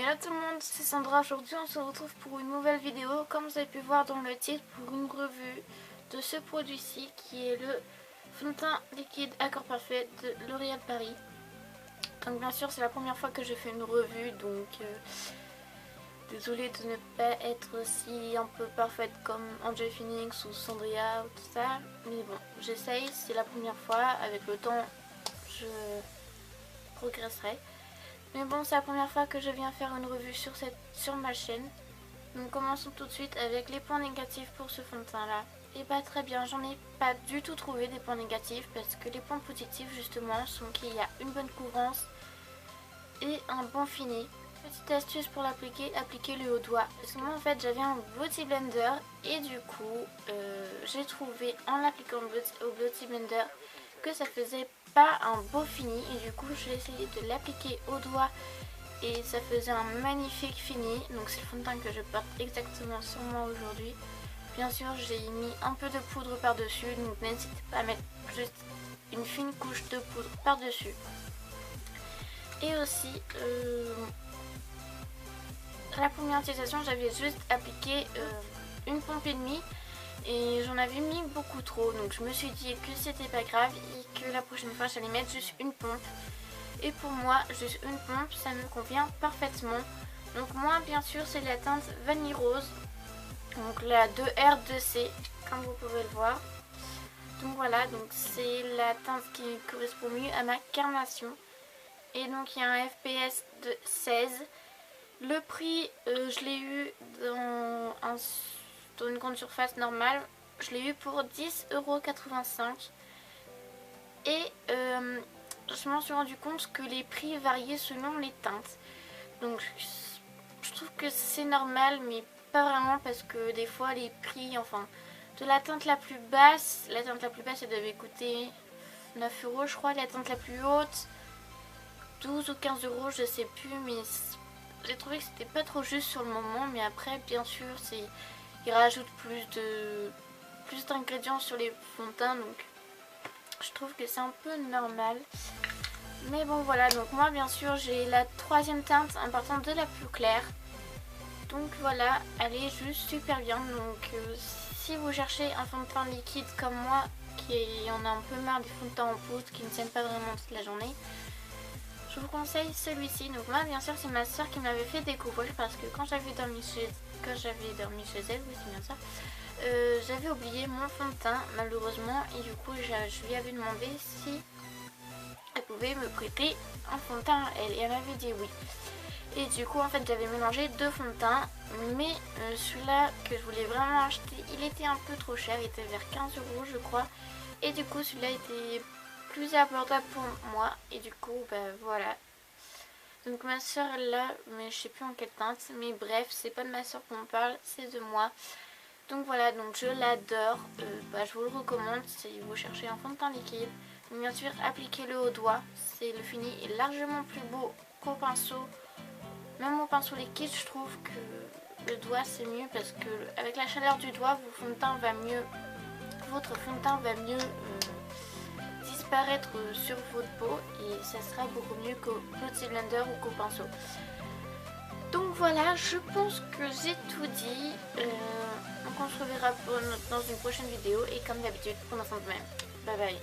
Hello tout le monde, c'est Sandra. Aujourd'hui on se retrouve pour une nouvelle vidéo, comme vous avez pu voir dans le titre, pour une revue de ce produit-ci qui est le fond de teint liquide Accord Parfait de L'Oréal Paris. Donc bien sûr c'est la première fois que je fais une revue, donc désolée de ne pas être aussi un peu parfaite comme Angel Phoenix ou Cendrilla ou tout ça, mais bon, j'essaye, c'est la première fois, avec le temps je progresserai. Mais bon, c'est la première fois que je viens faire une revue sur ma chaîne. Donc commençons tout de suite avec les points négatifs pour ce fond de teint là. Et bah très bien, j'en ai pas du tout trouvé des points négatifs, parce que les points positifs justement sont qu'il y a une bonne couvrance et un bon fini. Petite astuce pour l'appliquer, appliquez-le au doigt. Parce que moi en fait j'avais un Beauty Blender et du coup j'ai trouvé en l'appliquant au Beauty Blender que ça faisait pas un beau fini, et du coup j'ai essayé de l'appliquer au doigt et ça faisait un magnifique fini. Donc c'est le fond de teint que je porte exactement sur moi aujourd'hui. Bien sûr j'ai mis un peu de poudre par dessus, donc n'hésitez pas à mettre juste une fine couche de poudre par dessus. Et aussi la première utilisation j'avais juste appliqué une pompe et demie et j'en avais mis beaucoup trop, donc je me suis dit que c'était pas grave et que la prochaine fois j'allais mettre juste une pompe. Et pour moi juste une pompe ça me convient parfaitement. Donc moi bien sûr c'est la teinte Vanille Rose, donc la 2R2C comme vous pouvez le voir. Donc voilà, donc c'est la teinte qui correspond mieux à ma carnation. Et donc il y a un FPS de 16. Le prix je l'ai eu dans une grande surface normale, je l'ai eu pour 10,85 €. Et je m'en suis rendu compte que les prix variaient selon les teintes. Donc je trouve que c'est normal, mais pas vraiment, parce que des fois les prix, enfin de la teinte la plus basse, elle devait coûter 9 € je crois, la teinte la plus haute 12 ou 15 € je sais plus, mais j'ai trouvé que c'était pas trop juste sur le moment. Mais après bien sûr ils rajoutent plus d'ingrédients sur les fonds de teint, donc je trouve que c'est un peu normal. Mais bon voilà, donc moi bien sûr j'ai la troisième teinte en partant de la plus claire. Donc voilà, elle est juste super bien. Donc si vous cherchez un fond de teint liquide comme moi, qui en a un peu marre des fonds de teint en poudre qui ne tiennent pas vraiment toute la journée, je vous conseille celui-ci. Donc moi bien sûr c'est ma soeur qui me l'avait fait découvrir, parce que quand j'avais dormi chez elle, oui c'est bien ça, j'avais oublié mon fond de teint malheureusement, et du coup je lui avais demandé si elle pouvait me prêter un fond de teint à elle, et elle m'avait dit oui. Et du coup en fait j'avais mélangé deux fonds de teint, mais celui-là que je voulais vraiment acheter il était un peu trop cher, il était vers 15 € je crois, et du coup celui-là était plus abordable pour moi, et du coup bah voilà. Donc ma soeur elle l'a, mais je sais plus en quelle teinte, mais bref c'est pas de ma soeur qu'on parle, c'est de moi. Donc voilà, donc je l'adore, je vous le recommande si vous cherchez un fond de teint liquide. Donc bien sûr appliquez-le au doigt, le fini est largement plus beau qu'au pinceau. Même au pinceau liquide je trouve que le doigt c'est mieux, parce que avec la chaleur du doigt votre fond de teint va mieux disparaître sur votre peau, et ça sera beaucoup mieux qu'au Beauty Blender ou qu'au pinceau. Donc voilà, je pense que j'ai tout dit. Donc on se reverra dans une prochaine vidéo, et comme d'habitude prenez soin de vous-même. Bye bye.